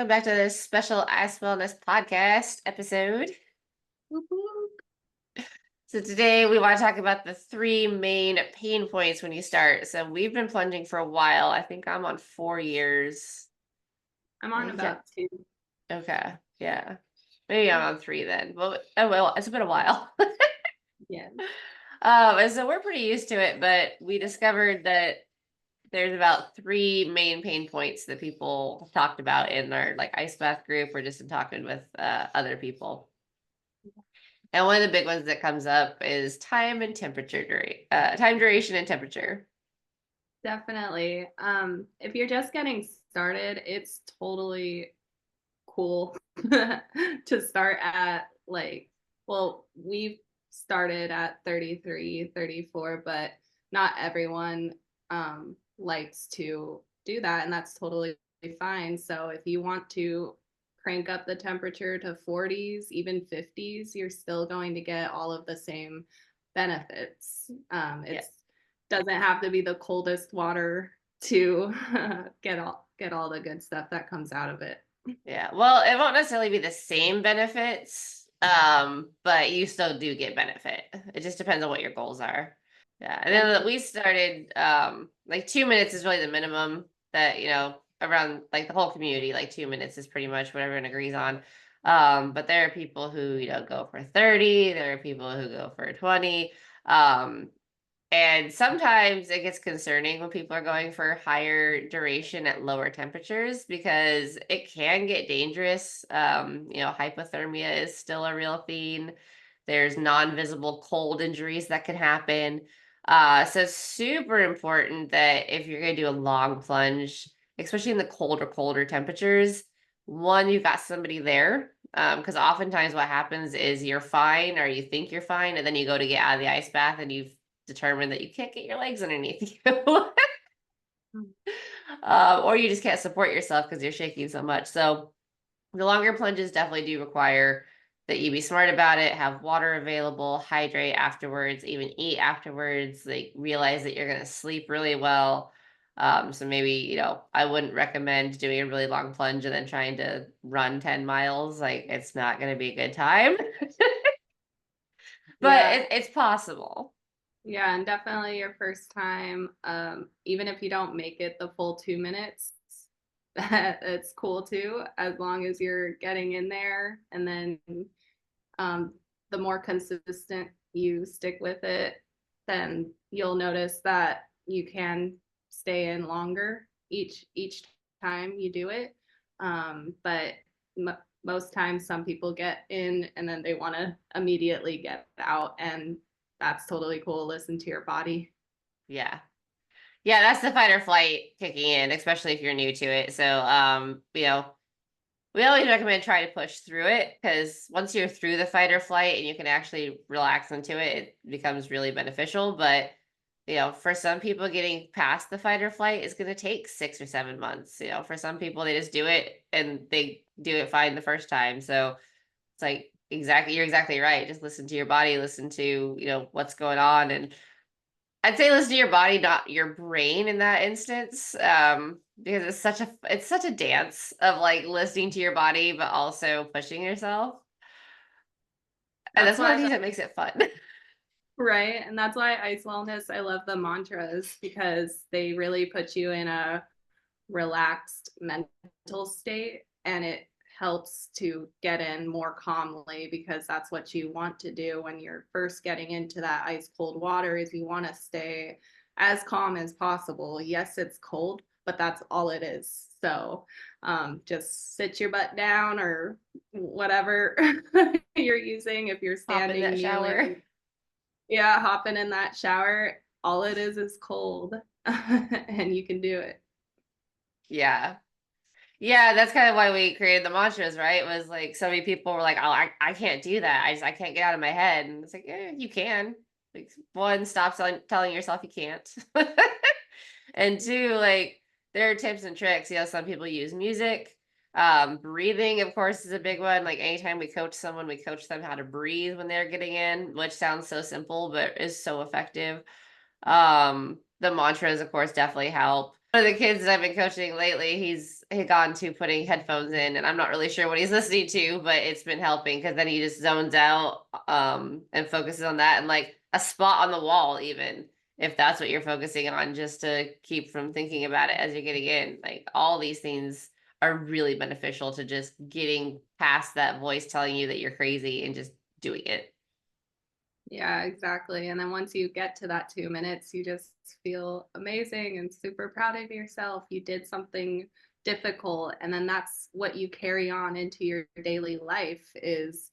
welcome back to this special Ice Wellness podcast episode. Whoop, whoop. So today we want to talk about the three main pain points when you start. So we've been plunging for a while. I think I'm on 4 years. I'm on about 2. Okay, yeah. Maybe I'm on 3 then. Well, it's been a while. Yeah. And so we're pretty used to it, but we discovered that there's about 3 main pain points that people have talked about in our like ice bath group or just in talking with other people. And one of the big ones that comes up is time and temperature time duration and temperature. Definitely. If you're just getting started, it's totally cool to start at we've started at 33, 34, but not everyone likes to do that, and that's totally fine. So if you want to crank up the temperature to 40s, even 50s, you're still going to get all of the same benefits. It doesn't have to be the coldest water to get all the good stuff that comes out of it. Yeah, well, it won't necessarily be the same benefits, but you still do get benefit. It just depends on what your goals are. Yeah, and then we started like 2 minutes is really the minimum that around like the whole community, like 2 minutes is pretty much what everyone agrees on. But there are people who go for 30, there are people who go for 20. And sometimes it gets concerning when people are going for higher duration at lower temperatures because it can get dangerous. Hypothermia is still a real thing. There's non-visible cold injuries that can happen. So it's super important that if you're going to do a long plunge, especially in the colder temperatures, one, you've got somebody there. Because oftentimes what happens is you're fine or you think you're fine, and then you go to get out of the ice bath and you've determined that you can't get your legs underneath you. Or you just can't support yourself because you're shaking so much. So the longer plunges definitely do require that you be smart about it, have water available, hydrate afterwards, even eat afterwards, like realize that you're going to sleep really well. So maybe, I wouldn't recommend doing a really long plunge and then trying to run 10 miles. Like it's not going to be a good time. But it's possible. Yeah, and definitely your first time, even if you don't make it the full 2 minutes, it's cool too, as long as you're getting in there. And then the more consistent you stick with it, then you'll notice that you can stay in longer each time you do it. But most times some people get in and then they want to immediately get out, and that's totally cool. Listen to your body. Yeah. Yeah, that's the fight or flight kicking in, especially if you're new to it. So, we always recommend try to push through it because once you're through the fight or flight and you can actually relax into it, it becomes really beneficial. But, for some people, getting past the fight or flight is going to take 6 or 7 months. For some people, they just do it and they do it fine the first time. So it's like, you're exactly right. Just listen to your body, listen to, what's going on. And I'd say listen to your body, not your brain in that instance. Because it's such a dance of like listening to your body, but also pushing yourself. And that's one of the things that makes it fun. Right. And that's why Ice Wellness, I love the mantras because they really put you in a relaxed mental state, and it helps to get in more calmly because that's what you want to do when you're first getting into that ice cold water is you want to stay as calm as possible. Yes, it's cold, but that's all it is. So just sit your butt down or whatever you're using. If you're standing, Hop in that shower. Yeah, hopping in that shower. All it is cold and you can do it. Yeah. Yeah, that's kind of why we created the mantras, right? It was like so many people were like, "Oh, I can't do that. I can't get out of my head." And it's like, you can. Like one, stop telling yourself you can't. And two, like there are tips and tricks. Some people use music. Breathing, of course, is a big one. Like anytime we coach someone, we coach them how to breathe when they're getting in, which sounds so simple, but is so effective. The mantras, of course, definitely help. One of the kids that I've been coaching lately, he gone to putting headphones in, and I'm not really sure what he's listening to, but it's been helping because then he just zones out and focuses on that, and like a spot on the wall, even if that's what you're focusing on, just to keep from thinking about it as you're getting in. Like all these things are really beneficial to just getting past that voice telling you that you're crazy and just doing it. Yeah, exactly. And then once you get to that 2 minutes, you just feel amazing and super proud of yourself. You did something difficult. And then that's what you carry on into your daily life is,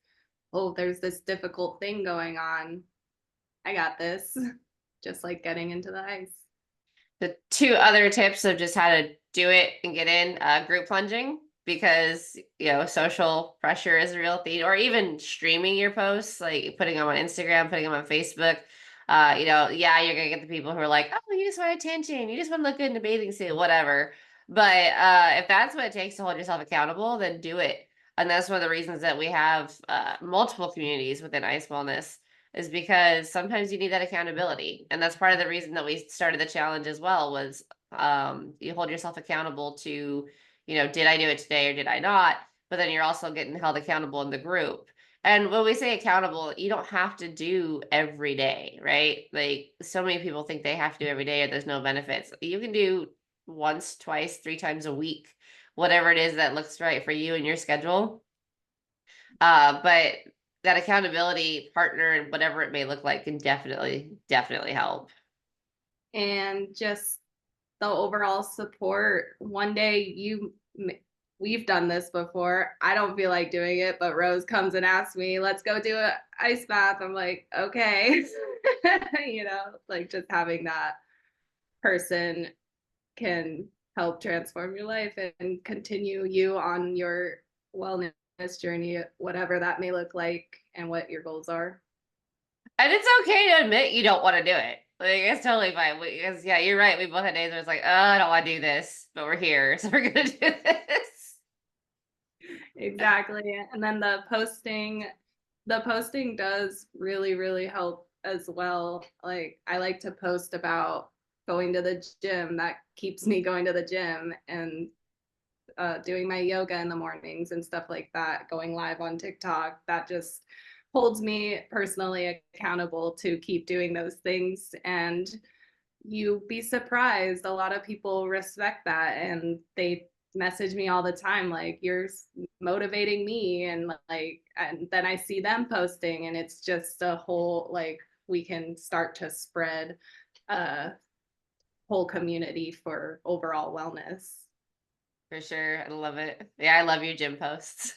oh, there's this difficult thing going on. I got this. Just like getting into the ice. The two other tips of just how to do it and get in, group plunging, because social pressure is a real thing, or even streaming your posts, like putting them on Instagram, putting them on Facebook. Yeah, you're gonna get the people who are like, oh, you just want attention, you just want to look good in a bathing suit, whatever. But if that's what it takes to hold yourself accountable, then do it. And that's one of the reasons that we have multiple communities within Ice Wellness, is because sometimes you need that accountability. And that's part of the reason that we started the challenge as well, was you hold yourself accountable to, did I do it today or did I not? But then you're also getting held accountable in the group. And when we say accountable, you don't have to do every day, right? Like so many people think they have to do every day or there's no benefits. You can do once, twice, 3 times a week, whatever it is that looks right for you and your schedule. But that accountability partner and whatever it may look like can definitely help. And just the overall support. One day we've done this before. I don't feel like doing it, but Rose comes and asks me, let's go do an ice bath. I'm like, okay. Like just having that person can help transform your life and continue you on your wellness journey, whatever that may look like and what your goals are. And it's okay to admit you don't want to do it. Like it's totally fine. Because yeah, you're right. We both had days where it's like, oh, I don't want to do this, but we're here, so we're gonna do this. Exactly. And then the posting does really, really help as well. Like I like to post about going to the gym. That keeps me going to the gym and doing my yoga in the mornings and stuff like that, going live on TikTok. That just holds me personally accountable to keep doing those things. And you be surprised. A lot of people respect that and they message me all the time like you're motivating me and then I see them posting and it's just a whole like we can start to spread a whole community for overall wellness. For sure. I love it. Yeah, I love your gym posts.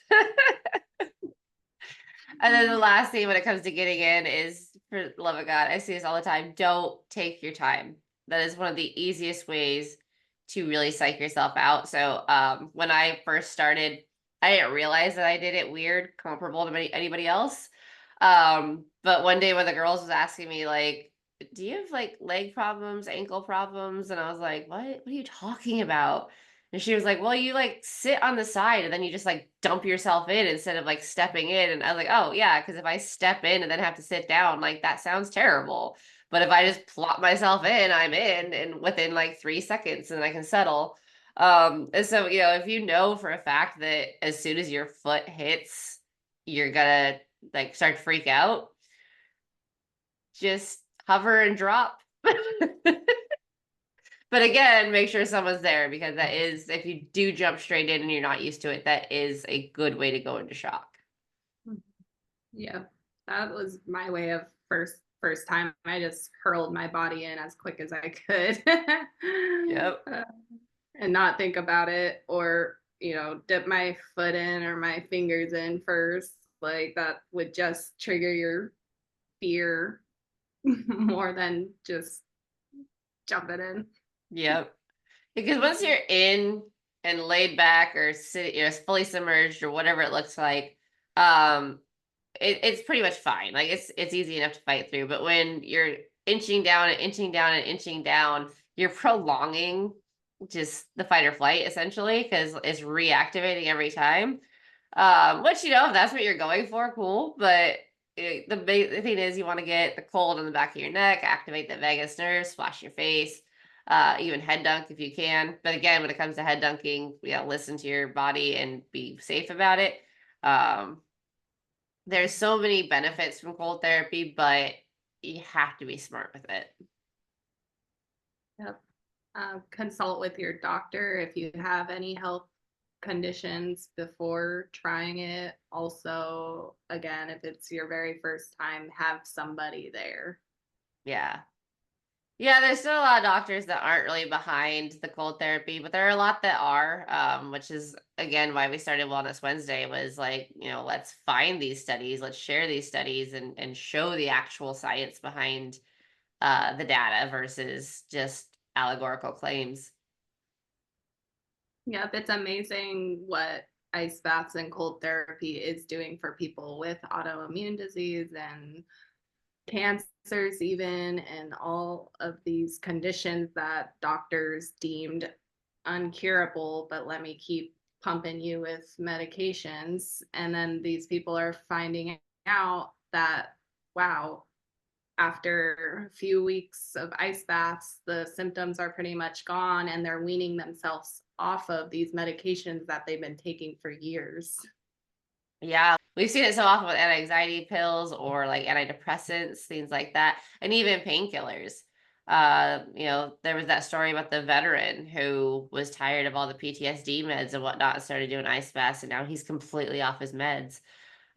And then the last thing when it comes to getting in is, for the love of God, I see this all the time. Don't take your time. That is one of the easiest ways to really psych yourself out. So when I first started, I didn't realize that I did it weird, comparable to anybody else. But one day when the girls was asking me like, do you have like leg problems, ankle problems? And I was like, what are you talking about? And she was like, well, you like sit on the side and then you just like dump yourself in instead of like stepping in. And I was like, oh, yeah, because if I step in and then have to sit down, like that sounds terrible. But if I just plop myself in, I'm in and within like 3 seconds and I can settle. And so, if you know for a fact that as soon as your foot hits, you're gonna like start to freak out, just hover and drop. But again, make sure someone's there because that is, if you do jump straight in and you're not used to it, that is a good way to go into shock. Yeah, that was my way of first time. I just hurled my body in as quick as I could. Yep. And not think about it or, dip my foot in or my fingers in first. Like that would just trigger your fear more than just jumping in. Yep. Because once you're in and laid back or sitting, fully submerged or whatever it looks like, it's pretty much fine. Like it's easy enough to fight through. But when you're inching down and inching down and inching down, you're prolonging just the fight or flight essentially because it's reactivating every time. Which if that's what you're going for, cool. But the thing is, you want to get the cold on the back of your neck, activate the vagus nerve, splash your face. even head dunk if you can. But again, when it comes to head dunking, listen to your body and be safe about it. There's so many benefits from cold therapy, but you have to be smart with it. Yep. Consult with your doctor if you have any health conditions before trying it. Also, again, if it's your very first time, have somebody there. Yeah. Yeah, there's still a lot of doctors that aren't really behind the cold therapy, but there are a lot that are, which is again why we started Wellness Wednesday, was like, let's find these studies, let's share these studies and show the actual science behind the data versus just allegorical claims. Yep, it's amazing what ice baths and cold therapy is doing for people with autoimmune disease and cancers even, and all of these conditions that doctors deemed uncurable, but let me keep pumping you with medications. And then these people are finding out that, wow, after a few weeks of ice baths, the symptoms are pretty much gone and they're weaning themselves off of these medications that they've been taking for years. Yeah, we've seen it so often with anti-anxiety pills or like antidepressants, things like that, and even painkillers. There was that story about the veteran who was tired of all the PTSD meds and whatnot and started doing ice baths, and now he's completely off his meds.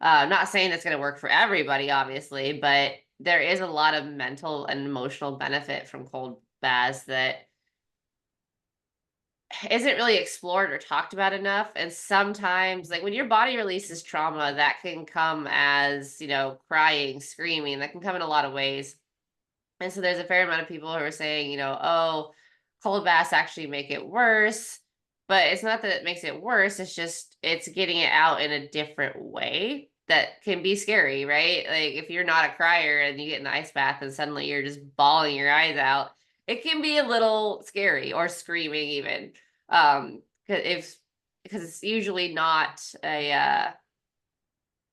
Not saying that's going to work for everybody, obviously, but there is a lot of mental and emotional benefit from cold baths that isn't really explored or talked about enough. And sometimes, like when your body releases trauma, that can come as, crying, screaming, that can come in a lot of ways. And so there's a fair amount of people who are saying, oh, cold baths actually make it worse. But it's not that it makes it worse, it's just it's getting it out in a different way that can be scary, right? Like if you're not a crier and you get in the ice bath and suddenly you're just bawling your eyes out, it can be a little scary, or screaming even. If because it's usually not a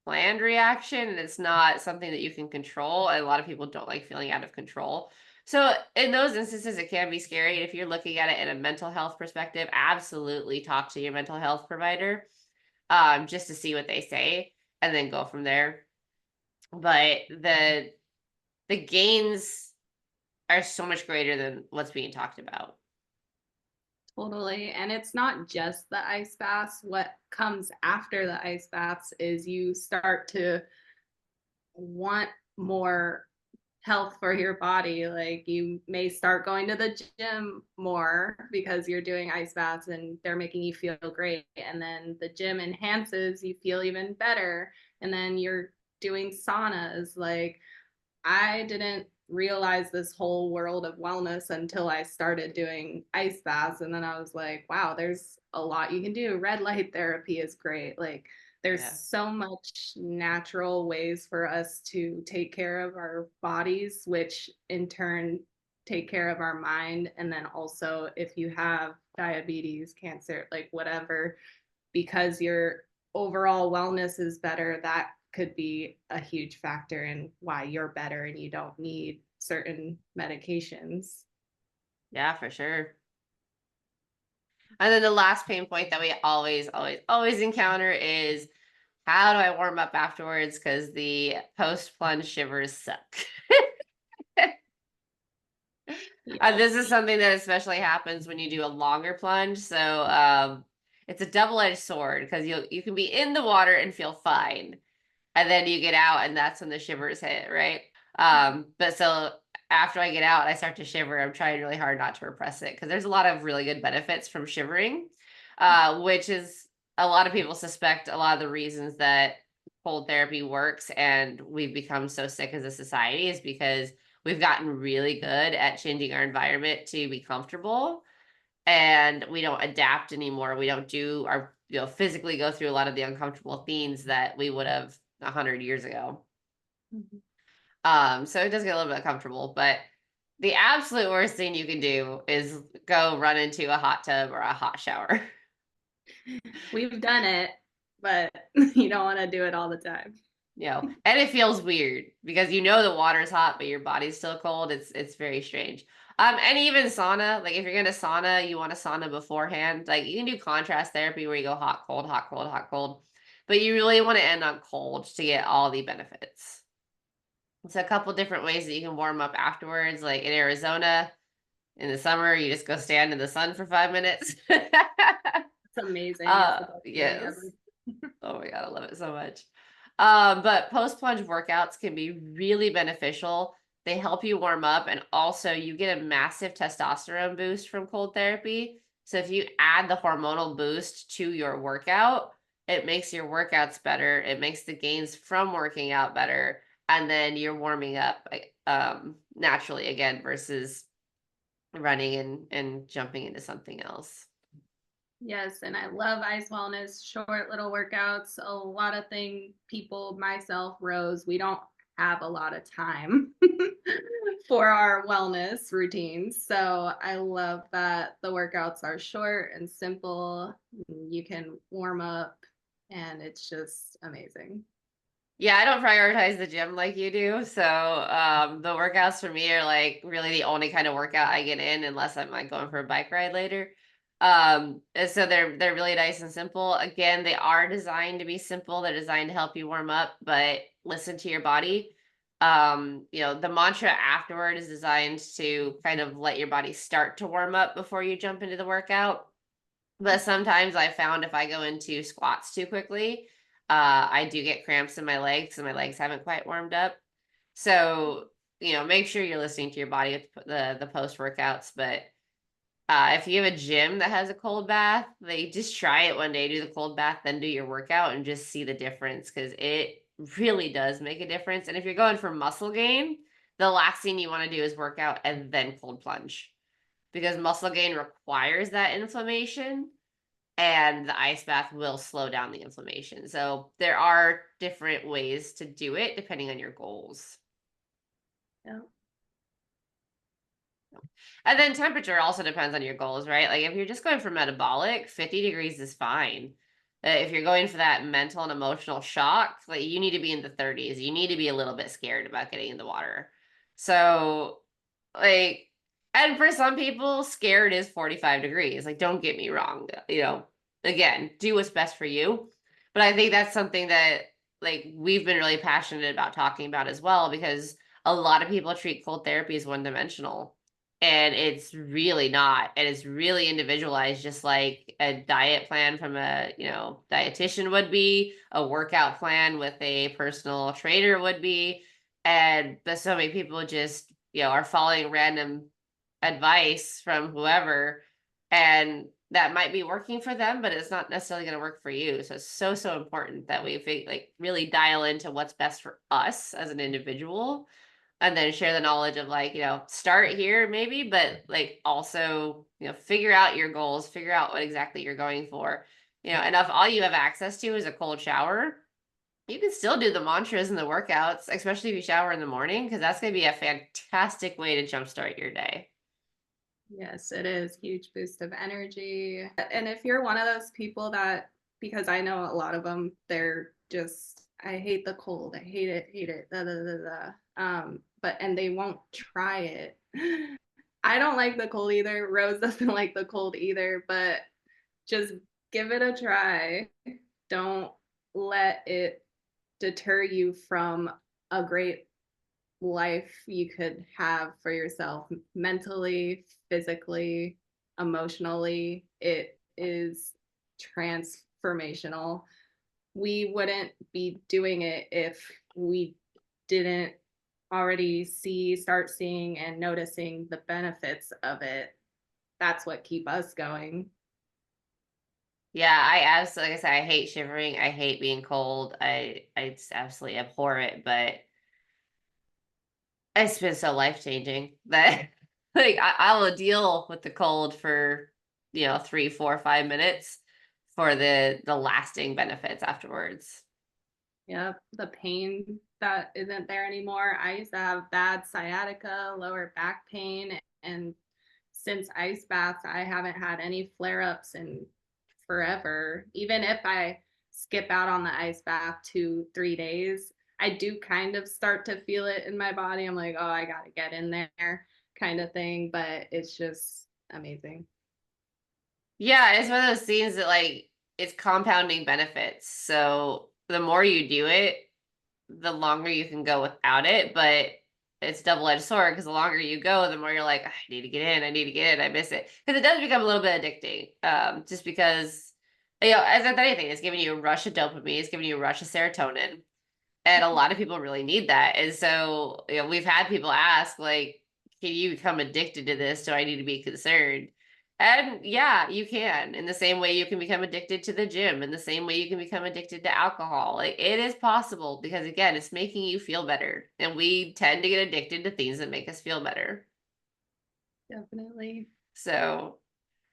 planned reaction and it's not something that you can control, and a lot of people don't like feeling out of control. So in those instances it can be scary. And if you're looking at it in a mental health perspective, absolutely talk to your mental health provider, just to see what they say and then go from there. But the gains are so much greater than what's being talked about. Totally. And it's not just the ice baths. What comes after the ice baths is you start to want more health for your body. Like you may start going to the gym more because you're doing ice baths and they're making you feel great. And then the gym enhances, you feel even better. And then you're doing saunas. Like I didn't realize this whole world of wellness until I started doing ice baths. And then I was like, wow, there's a lot you can do. Red light therapy is great. Like, there's Yeah. so much natural ways for us to take care of our bodies, which in turn take care of our mind. And then also, if you have diabetes, cancer, like whatever, because your overall wellness is better, that could be a huge factor in why you're better and you don't need certain medications. Yeah, for sure. And then the last pain point that we always, always, always encounter is, how do I warm up afterwards? Because the post plunge shivers suck. Yep. This is something that especially happens when you do a longer plunge. So it's a double-edged sword, because you can be in the water and feel fine, and then you get out and that's when the shivers hit, right? But so after I get out I start to shiver, I'm trying really hard not to repress it, because there's a lot of really good benefits from shivering, which is a lot of people suspect a lot of the reasons that cold therapy works and we've become so sick as a society is because we've gotten really good at changing our environment to be comfortable, and we don't adapt anymore. We don't do our, physically go through a lot of the uncomfortable things that we would have 100 years ago. Mhm. So it does get a little bit uncomfortable, but the absolute worst thing you can do is go run into a hot tub or a hot shower. We've done it, but you don't want to do it all the time. and it feels weird because the water's hot, but your body's still cold. It's very strange. And even sauna, like if you're gonna sauna, you want a sauna beforehand. Like you can do contrast therapy where you go hot, cold, hot, cold, hot, cold, but you really want to end on cold to get all the benefits. It's a couple different ways that you can warm up afterwards. Like in Arizona, in the summer, you just go stand in the sun for 5 minutes. It's amazing. It's the best feeling Yes. ever. Oh my God, I love it so much. But post-plunge workouts can be really beneficial. They help you warm up, and also you get a massive testosterone boost from cold therapy. So if you add the hormonal boost to your workout, it makes your workouts better. It makes the gains from working out better, and then you're warming up naturally again versus running and jumping into something else. Yes, and I love Ice Wellness, short little workouts. A lot of people, myself, Rose, we don't have a lot of time for our wellness routines. So I love that the workouts are short and simple. You can warm up, and it's just amazing. Yeah, I don't prioritize the gym like you do. So the workouts for me are like really the only kind of workout I get in unless I'm like going for a bike ride later. And so they're really nice and simple. Again, they are designed to be simple. They're designed to help you warm up, but listen to your body. The mantra afterward is designed to kind of let your body start to warm up before you jump into the workout. But sometimes I found if I go into squats too quickly, I do get cramps in my legs and my legs haven't quite warmed up. So, make sure you're listening to your body with the post workouts. But if you have a gym that has a cold bath, they just try it one day, do the cold bath, then do your workout and just see the difference because it really does make a difference. And if you're going for muscle gain, the last thing you want to do is work out and then cold plunge because muscle gain requires that inflammation and the ice bath will slow down the inflammation. So there are different ways to do it depending on your goals. Yeah. And then temperature also depends on your goals, right? Like if you're just going for metabolic, 50 degrees is fine. If you're going for that mental and emotional shock, like you need to be in the 30s. You need to be a little bit scared about getting in the water. So, like, and for some people, scared is 45 degrees. Like, don't get me wrong. Again, do what's best for you. But I think that's something that, like, we've been really passionate about talking about as well, because a lot of people treat cold therapy as one-dimensional. And it's really not. And it's really individualized, just like a diet plan from a, dietitian would be, a workout plan with a personal trainer would be. But so many people just, are following random advice from whoever, and that might be working for them, but it's not necessarily going to work for you. So it's so important that we like really dial into what's best for us as an individual, and then share the knowledge of like, start here maybe, but like also, figure out your goals, figure out what exactly you're going for. And if all you have access to is a cold shower, you can still do the mantras and the workouts, especially if you shower in the morning, because that's going to be a fantastic way to jumpstart your day. Yes, it is. Huge boost of energy. And if you're one of those people that, because I know a lot of them, they're just, I hate the cold. I hate it, da, da, da, da. And they won't try it. I don't like the cold either. Rose doesn't like the cold either, but just give it a try. Don't let it deter you from a great life you could have for yourself mentally, physically, emotionally. It is transformational. We wouldn't be doing it if we didn't already start seeing and noticing the benefits of it. That's what keep us going. Yeah, I absolutely, like I said, I hate shivering. I hate being cold. I just absolutely abhor it, but it's been so life-changing that like I will deal with the cold for 3, 4, 5 minutes for the lasting benefits afterwards. Yep, the pain that isn't there anymore. I used to have bad sciatica, lower back pain, and since ice baths, I haven't had any flare-ups in forever. Even if I skip out on the ice bath 2, 3 days, I do kind of start to feel it in my body. I'm like, oh, I gotta get in there kind of thing, but it's just amazing. Yeah, it's one of those things that like it's compounding benefits. So the more you do it, the longer you can go without it, but it's double-edged sword because the longer you go, the more you're like, I need to get in, I need to get in, I miss it. Because it does become a little bit addicting. Just because as with anything, it's giving you a rush of dopamine, it's giving you a rush of serotonin. And a lot of people really need that. And so, we've had people ask, like, can you become addicted to this? Do I need to be concerned? And yeah, you can. In the same way you can become addicted to the gym, in the same way you can become addicted to alcohol. Like it is possible because again, it's making you feel better. And we tend to get addicted to things that make us feel better. Definitely. So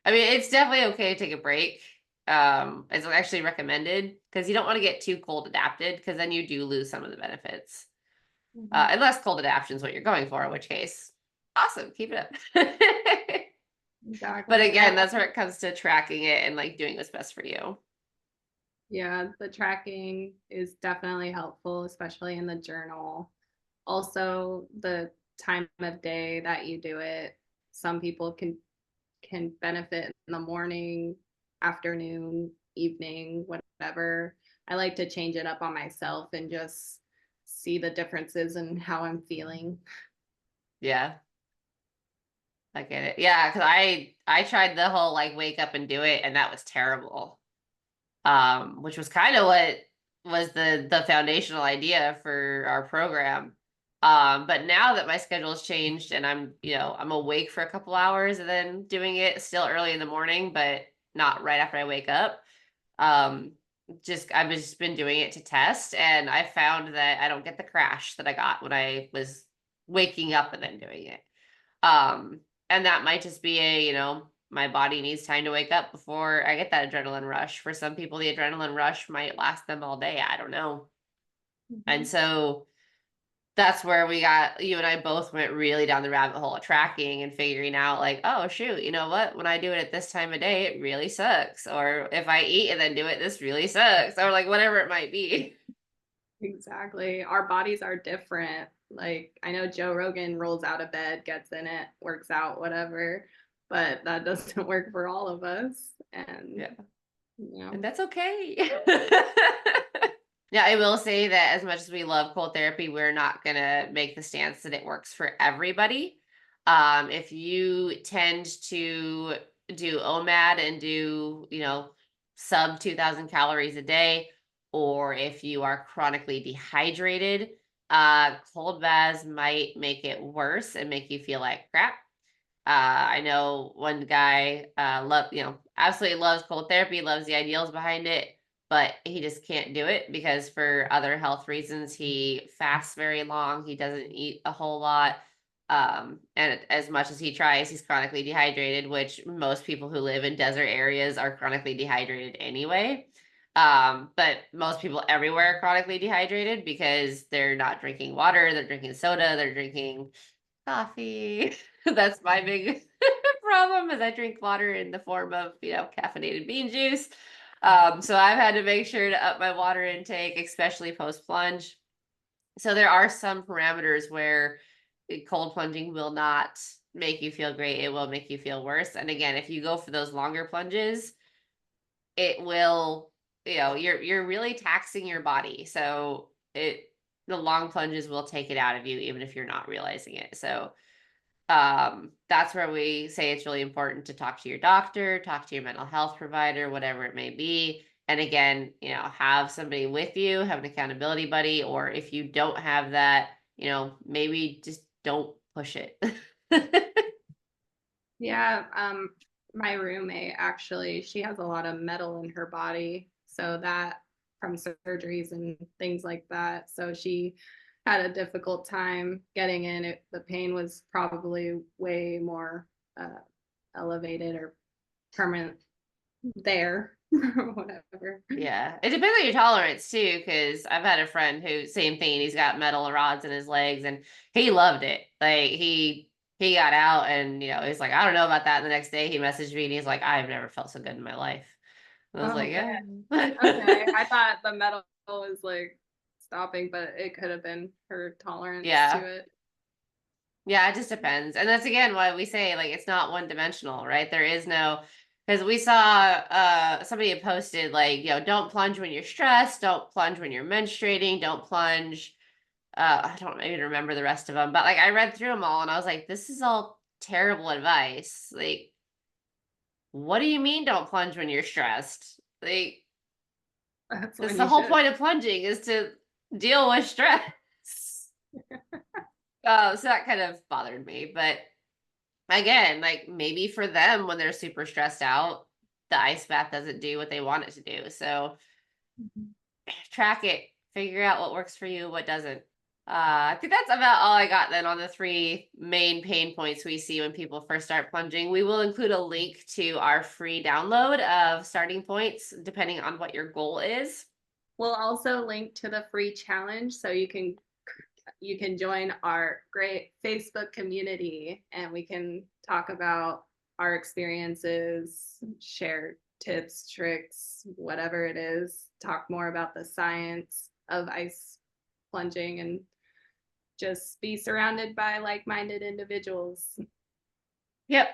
I mean, it's definitely okay to take a break. It's actually recommended because you don't want to get too cold adapted because then you do lose some of the benefits. Mhm. Unless cold adaptation is what you're going for, in which case, awesome, keep it up. But Exactly. again, that's where it comes to tracking it and like doing what's best for you. Yeah, the tracking is definitely helpful, especially in the journal. Also, the time of day that you do it. Some people can benefit in the morning, afternoon, evening, whatever. I like to change it up on myself and just see the differences in how I'm feeling. Yeah, I get it. Yeah, because I tried the whole like wake up and do it, and that was terrible. Which was kind of what was the foundational idea for our program. But now that my schedule has changed and I'm awake for a couple hours and then doing it still early in the morning, but not right after I wake up. Um, just I've just been doing it to test, and I found that I don't get the crash that I got when I was waking up and then doing it. And that might just be my body needs time to wake up before I get that adrenaline rush. For some people, the adrenaline rush might last them all day. I don't know. And Mhm. so that's where you and I both went really down the rabbit hole of tracking and figuring out like, oh shoot, you know what? When I do it at this time of day, it really sucks. Or if I eat and then do it, this really sucks. Or like whatever it might be. Exactly. Our bodies are different. Like I know Joe Rogan rolls out of bed, gets in it, works out, whatever, but that doesn't work for all of us. And Yeah. you And know, that's okay. Yeah, I will say that as much as we love cold therapy, we're not gonna make the stance that it works for everybody. If you tend to do OMAD and do, sub 2,000 calories a day, or if you are chronically dehydrated, cold baths might make it worse and make you feel like crap. I know one guy absolutely loves cold therapy, loves the ideals behind it, but he just can't do it because for other health reasons, he fasts very long, he doesn't eat a whole lot. And as much as he tries, he's chronically dehydrated, which most people who live in desert areas are chronically dehydrated anyway. But most people everywhere are chronically dehydrated because they're not drinking water, they're drinking soda, they're drinking coffee. That's my big problem is I drink water in the form of, caffeinated bean juice. So I've had to make sure to up my water intake, especially post plunge. So there are some parameters where cold plunging will not make you feel great. It will make you feel worse. And again, if you go for those longer plunges, it will, you're really taxing your body. So the long plunges will take it out of you, even if you're not realizing it. So that's where we say it's really important to talk to your doctor, talk to your mental health provider, whatever it may be. And again, have somebody with you, have an accountability buddy, or if you don't have that, maybe just don't push it. yeah, my roommate actually, she has a lot of metal in her body, so that from surgeries and things like that. So she had a difficult time getting in it. The pain was probably way more elevated or permanent there or whatever. Yeah, it depends on your tolerance too, because I've had a friend who same thing. He's got metal rods in his legs, and he loved it. Like he got out, and he's like, I don't know about that. And the next day, he messaged me, and he's like, I've never felt so good in my life. And I was Oh, like, okay. yeah, Okay. I thought the metal was like stopping, but it could have been her tolerance Yeah. to it. Yeah, it just depends. And that's again why we say like it's not one dimensional, right? There is no, because we saw somebody had posted like, don't plunge when you're stressed, don't plunge when you're menstruating, don't plunge. I don't even remember the rest of them, but like I read through them all and I was like, this is all terrible advice. Like, what do you mean don't plunge when you're stressed? Like, That's because when the you whole should. point of plunging is to deal with stress. So that kind of bothered me, but again, like maybe for them when they're super stressed out, the ice bath doesn't do what they want it to do. So track it, figure out what works for you, what doesn't. I think that's about all I got then on the 3 main pain points we see when people first start plunging. We will include a link to our free download of starting points, depending on what your goal is. We'll also link to the free challenge so you can join our great Facebook community and we can talk about our experiences, share tips, tricks, whatever it is, talk more about the science of ice plunging and just be surrounded by like-minded individuals. Yep.